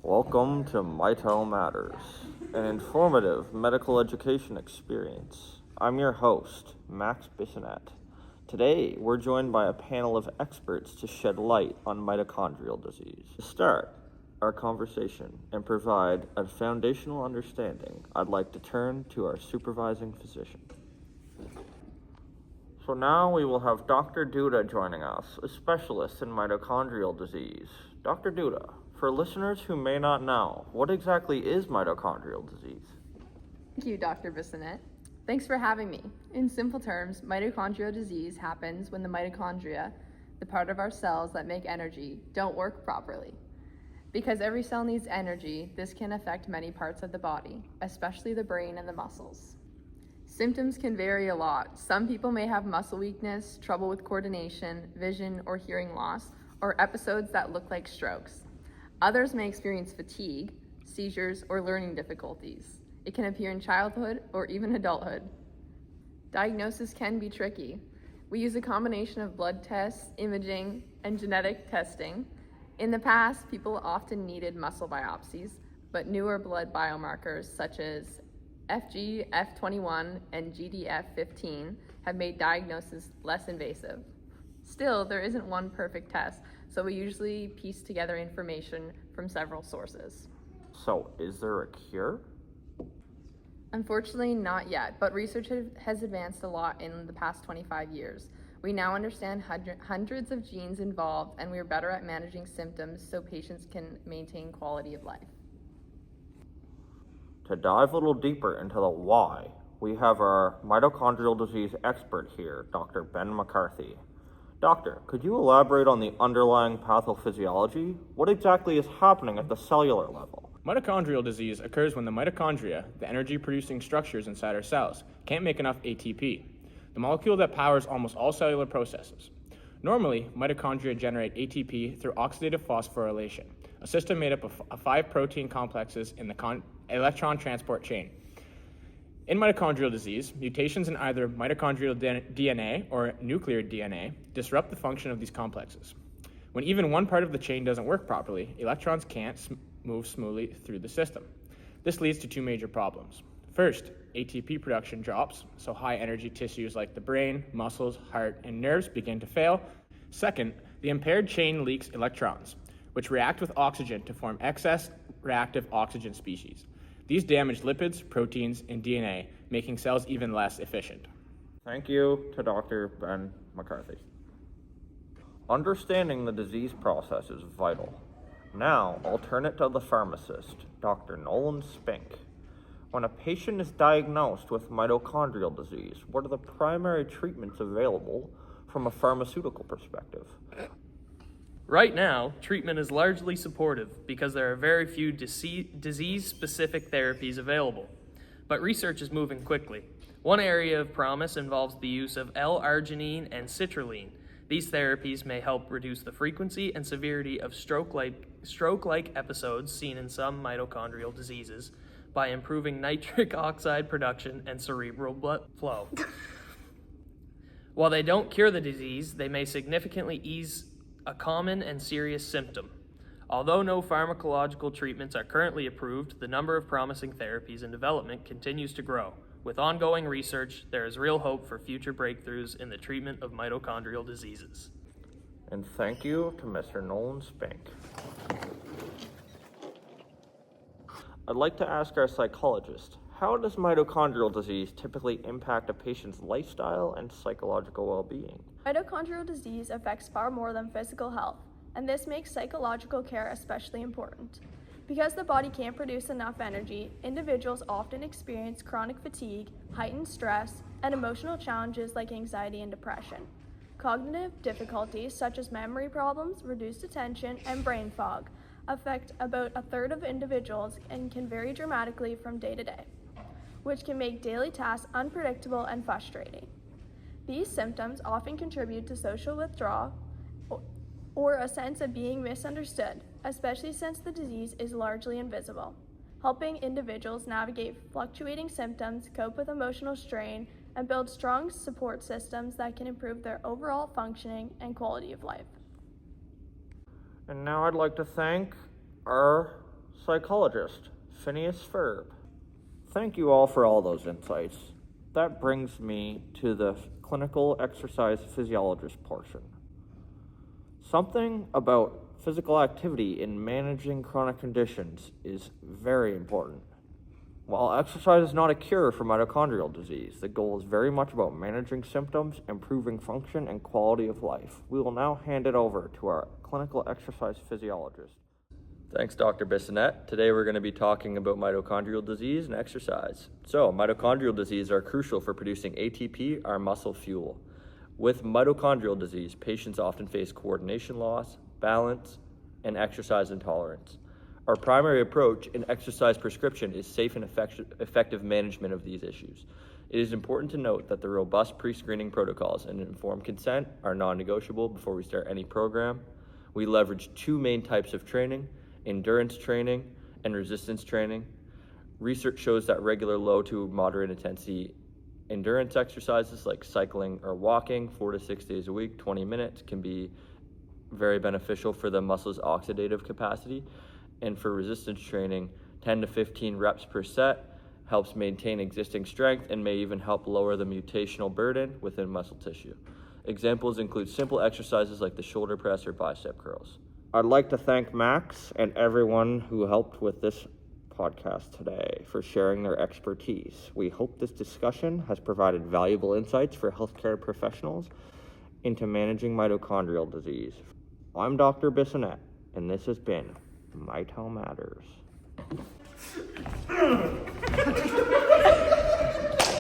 Welcome to Mito Matters, an informative medical education experience. I'm your host, Max Bissonette. Today, we're joined by a panel of experts to shed light on mitochondrial disease. To start our conversation and provide a foundational understanding, I'd like to turn to our supervising physician. So now we will have Dr. Duda joining us, a specialist in mitochondrial disease. Dr. Duda, for listeners who may not know, what exactly is mitochondrial disease? Thank you, Dr. Bissonette. Thanks for having me. In simple terms, mitochondrial disease happens when the mitochondria, the part of our cells that make energy, don't work properly. Because every cell needs energy, this can affect many parts of the body, especially the brain and the muscles. Symptoms can vary a lot. Some people may have muscle weakness, trouble with coordination, vision or hearing loss, or episodes that look like strokes. Others may experience fatigue, seizures, or learning difficulties. It can appear in childhood or even adulthood. Diagnosis can be tricky. We use a combination of blood tests, imaging, and genetic testing. In the past, people often needed muscle biopsies, but newer blood biomarkers such as FGF21 and GDF15 have made diagnosis less invasive. Still, there isn't one perfect test, so we usually piece together information from several sources. So, is there a cure? Unfortunately, not yet, but research has advanced a lot in the past 25 years. We now understand hundreds of genes involved, and we are better at managing symptoms so patients can maintain quality of life. To dive a little deeper into the why, we have our mitochondrial disease expert here, Dr. Ben McCarthy. Doctor, could you elaborate on the underlying pathophysiology? What exactly is happening at the cellular level? Mitochondrial disease occurs when the mitochondria, the energy-producing structures inside our cells, can't make enough ATP, the molecule that powers almost all cellular processes. Normally, mitochondria generate ATP through oxidative phosphorylation, a system made up of 5 protein complexes in the electron transport chain. In mitochondrial disease, mutations in either mitochondrial DNA or nuclear DNA disrupt the function of these complexes. When even one part of the chain doesn't work properly, electrons can't move smoothly through the system. This leads to 2 major problems. First, ATP production drops, so high-energy tissues like the brain, muscles, heart, and nerves begin to fail. Second, the impaired chain leaks electrons, which react with oxygen to form excess reactive oxygen species. These damage lipids, proteins, and DNA, making cells even less efficient. Thank you to Dr. Ben McCarthy. Understanding the disease process is vital. Now, I'll turn it to the pharmacist, Dr. Nolan Spink. When a patient is diagnosed with mitochondrial disease, what are the primary treatments available from a pharmaceutical perspective? Right now, treatment is largely supportive because there are very few disease-specific therapies available. But research is moving quickly. One area of promise involves the use of L-arginine and citrulline. These therapies may help reduce the frequency and severity of stroke-like episodes seen in some mitochondrial diseases by improving nitric oxide production and cerebral blood flow. While they don't cure the disease, they may significantly ease a common and serious symptom. Although no pharmacological treatments are currently approved, the number of promising therapies in development continues to grow. With ongoing research, there is real hope for future breakthroughs in the treatment of mitochondrial diseases. And thank you to Mr. Nolan Spink. I'd like to ask our psychologist, how does mitochondrial disease typically impact a patient's lifestyle and psychological well-being? Mitochondrial disease affects far more than physical health, and this makes psychological care especially important. Because the body can't produce enough energy, individuals often experience chronic fatigue, heightened stress, and emotional challenges like anxiety and depression. Cognitive difficulties such as memory problems, reduced attention, and brain fog affect about a third of individuals and can vary dramatically from day to day, which can make daily tasks unpredictable and frustrating. These symptoms often contribute to social withdrawal or a sense of being misunderstood, especially since the disease is largely invisible, helping individuals navigate fluctuating symptoms, cope with emotional strain, and build strong support systems that can improve their overall functioning and quality of life. And now I'd like to thank our psychologist Phineas Ferb. Thank you all for all those insights. That brings me to the clinical exercise physiologist portion. Something about physical activity in managing chronic conditions is very important. While exercise is not a cure for mitochondrial disease, the goal is very much about managing symptoms, improving function, and quality of life. We will now hand it over to our clinical exercise physiologist. Thanks, Dr. Bissonette. Today we're going to be talking about mitochondrial disease and exercise. So, mitochondrial disease are crucial for producing ATP, our muscle fuel. With mitochondrial disease, patients often face coordination loss, balance, and exercise intolerance. Our primary approach in exercise prescription is safe and effective management of these issues. It is important to note that the robust pre-screening protocols and informed consent are non-negotiable before we start any program. We leverage two main types of training: endurance training and resistance training. Research shows that regular low to moderate intensity endurance exercises like cycling or walking 4 to 6 days a week, 20 minutes, can be very beneficial for the muscle's oxidative capacity. And for resistance training, 10 to 15 reps per set helps maintain existing strength and may even help lower the mutational burden within muscle tissue. Examples include simple exercises like the shoulder press or bicep curls. I'd like to thank Max and everyone who helped with this podcast today for sharing their expertise. We hope this discussion has provided valuable insights for healthcare professionals into managing mitochondrial disease. I'm Dr. Bissonette, and this has been Mito Matters.